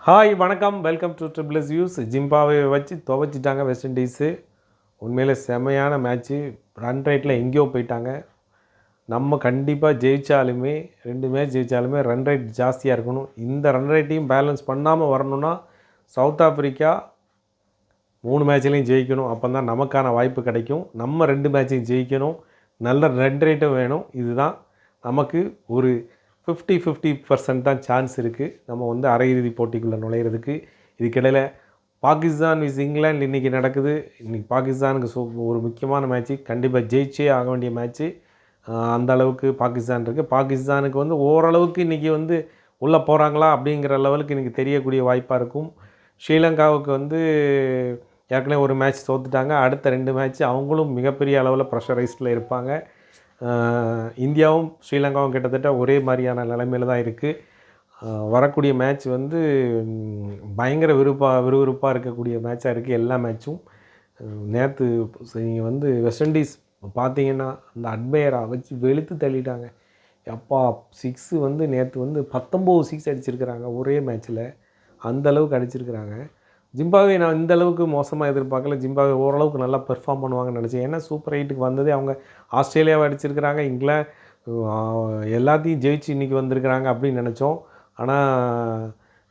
Hi வணக்கம், welcome to triple S views. Zimbabwe வச்சு துவைச்சிட்டாங்க வெஸ்ட் இண்டீஸு. உண்மையிலே செமையான மேட்ச்சு. ரன் ரேட்டில் எங்கேயோ போயிட்டாங்க. நம்ம கண்டிப்பாக ஜெயித்தாலுமே 2 மேட்ச் ஜெயித்தாலுமே ரன் ரேட் ஜாஸ்தியாக இருக்கணும். இந்த ரன் ரேட்டையும் பேலன்ஸ் பண்ணாமல் வரணும்னா சவுத் ஆஃப்ரிக்கா 3 மேட்ச்லேயும் ஜெயிக்கணும். அப்போ தான் நமக்கான வாய்ப்பு கிடைக்கும். நம்ம 2 மேட்சையும் ஜெயிக்கணும். நல்ல ரன் ரேட்டும் வேணும். இதுதான் நமக்கு ஒரு 50-50% தான் சான்ஸ் இருக்குது. நம்ம வந்து அரையிறுதி போட்டிக்குள்ளே நுழையிறதுக்கு. இதுக்கிடையில் பாகிஸ்தான் விஸ் இங்கிலாந்து இன்றைக்கி நடக்குது. இன்றைக்கி பாகிஸ்தானுக்கு ஒரு முக்கியமான மேட்ச்சு. கண்டிப்பாக ஜெயிச்சே ஆக வேண்டிய மேட்ச்சு. அந்த அளவுக்கு பாகிஸ்தான் இருக்குது. பாகிஸ்தானுக்கு வந்து ஓரளவுக்கு இன்றைக்கி வந்து உள்ளே போகிறாங்களா அப்படிங்கிற லெவலுக்கு இன்றைக்கி தெரியக்கூடிய வாய்ப்பாக இருக்கும். ஸ்ரீலங்காவுக்கு வந்து ஏற்கனவே ஒரு மேட்ச் தோற்றுட்டாங்க. அடுத்த 2 மேட்ச்சு அவங்களும் மிகப்பெரிய அளவில் ப்ரெஷரைஸ்டில் இருப்பாங்க. இந்தியாவும் ஸ்ரீலங்காவும் கிட்டத்தட்ட ஒரே மாதிரியான நிலைமையில் தான் இருக்குது. வரக்கூடிய மேட்ச் வந்து பயங்கர விறுவிறுப்பாக இருக்கக்கூடிய மேட்சாக இருக்குது. எல்லா மேட்சும் நேற்று நீங்கள் வந்து வெஸ்ட் இண்டீஸ் பார்த்தீங்கன்னா அந்த அட்மையரை வச்சு வெளுத்து தள்ளிட்டாங்க. அப்பா 6 வந்து நேற்று வந்து 19 6 அடிச்சிருக்கிறாங்க ஒரே மேட்ச்சில். அந்தளவுக்கு அடிச்சிருக்கிறாங்க. ஜிம்பாப்வே நான் இந்த அளவுக்கு மோசமாக எதிர்பார்க்கல. ஜிம்பாப்வே ஓரளவுக்கு நல்லா பெர்ஃபார்ம் பண்ணுவாங்கன்னு நினச்சேன். ஏன்னா சூப்பர் 8க்கு வந்ததே அவங்க ஆஸ்திரேலியாவை அடிச்சிருக்கிறாங்க. எல்லாத்தையும் ஜெயிச்சு இன்றைக்கி வந்திருக்கிறாங்க அப்படின்னு நினச்சோம். ஆனால்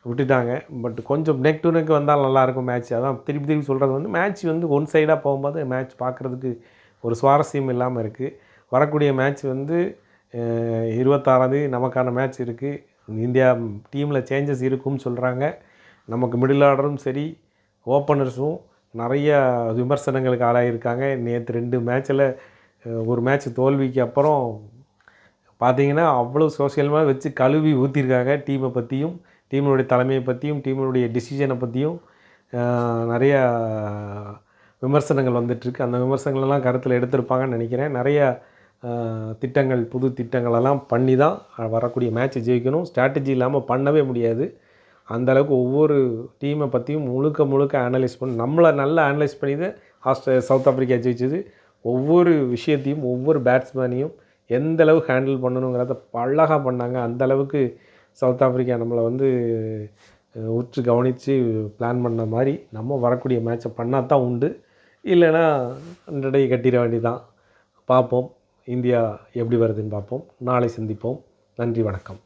விட்டுட்டாங்க. பட் கொஞ்சம் நெக் டு நெக் வந்தால் நல்லாயிருக்கும் மேட்ச். அதான் திருப்பி சொல்கிறது வந்து மேட்ச் வந்து ஒன் சைடாக போகும்போது மேட்ச் பார்க்குறதுக்கு ஒரு சுவாரஸ்யம் இல்லாமல் இருக்குது. வரக்கூடிய மேட்ச் வந்து 26 நமக்கான மேட்ச் இருக்குது. இந்தியா டீமில் சேஞ்சஸ் இருக்குன்னு சொல்கிறாங்க. நமக்கு மிடில் ஆர்டரும் சரி ஓப்பனர்ஸும் நிறைய விமர்சனங்களுக்கு ஆளாகியிருக்காங்க. நேற்று 2 மேட்ச்சில் ஒரு மேட்ச் தோல்விக்கு அப்புறம் பார்த்திங்கன்னா அவ்வளோ சோசியல் மீடியா வச்சு கழுவி ஊற்றிருக்காங்க. டீமை பற்றியும் டீமினுடைய தலைமையை பற்றியும் டீமினுடைய டிசிஷனை பற்றியும் நிறையா விமர்சனங்கள் வந்துட்டுருக்கு. அந்த விமர்சனங்களெல்லாம் கருத்தில் எடுத்திருப்பாங்கன்னு நினைக்கிறேன். நிறைய திட்டங்கள் புது திட்டங்களெல்லாம் பண்ணி தான் வரக்கூடிய மேட்ச்சை ஜெயிக்கணும். ஸ்ட்ராட்டஜி இல்லாமல் பண்ணவே முடியாது. அந்தளவுக்கு ஒவ்வொரு டீமை பற்றியும் முழுக்க அனலைஸ் பண்ணி நம்மளை நல்லா அனலைஸ் பண்ணி தான் சவுத் ஆஃப்ரிக்கா ஜெயிச்சது. ஒவ்வொரு விஷயத்தையும் ஒவ்வொரு பேட்ஸ்மேனையும் எந்த அளவுக்கு ஹேண்டில் பண்ணணுங்கிறத அழகாக பண்ணாங்க. அந்தளவுக்கு சவுத் ஆஃப்ரிக்கா நம்மளை வந்து உற்று கவனித்து பிளான் பண்ண மாதிரி நம்ம வரக்கூடிய மேட்சை பண்ணால் தான் உண்டு. இல்லைன்னா அன்றடை கட்டிட வேண்டியதான். பார்ப்போம் இந்தியா எப்படி வருதுன்னு பார்ப்போம். நாளை சந்திப்போம். நன்றி, வணக்கம்.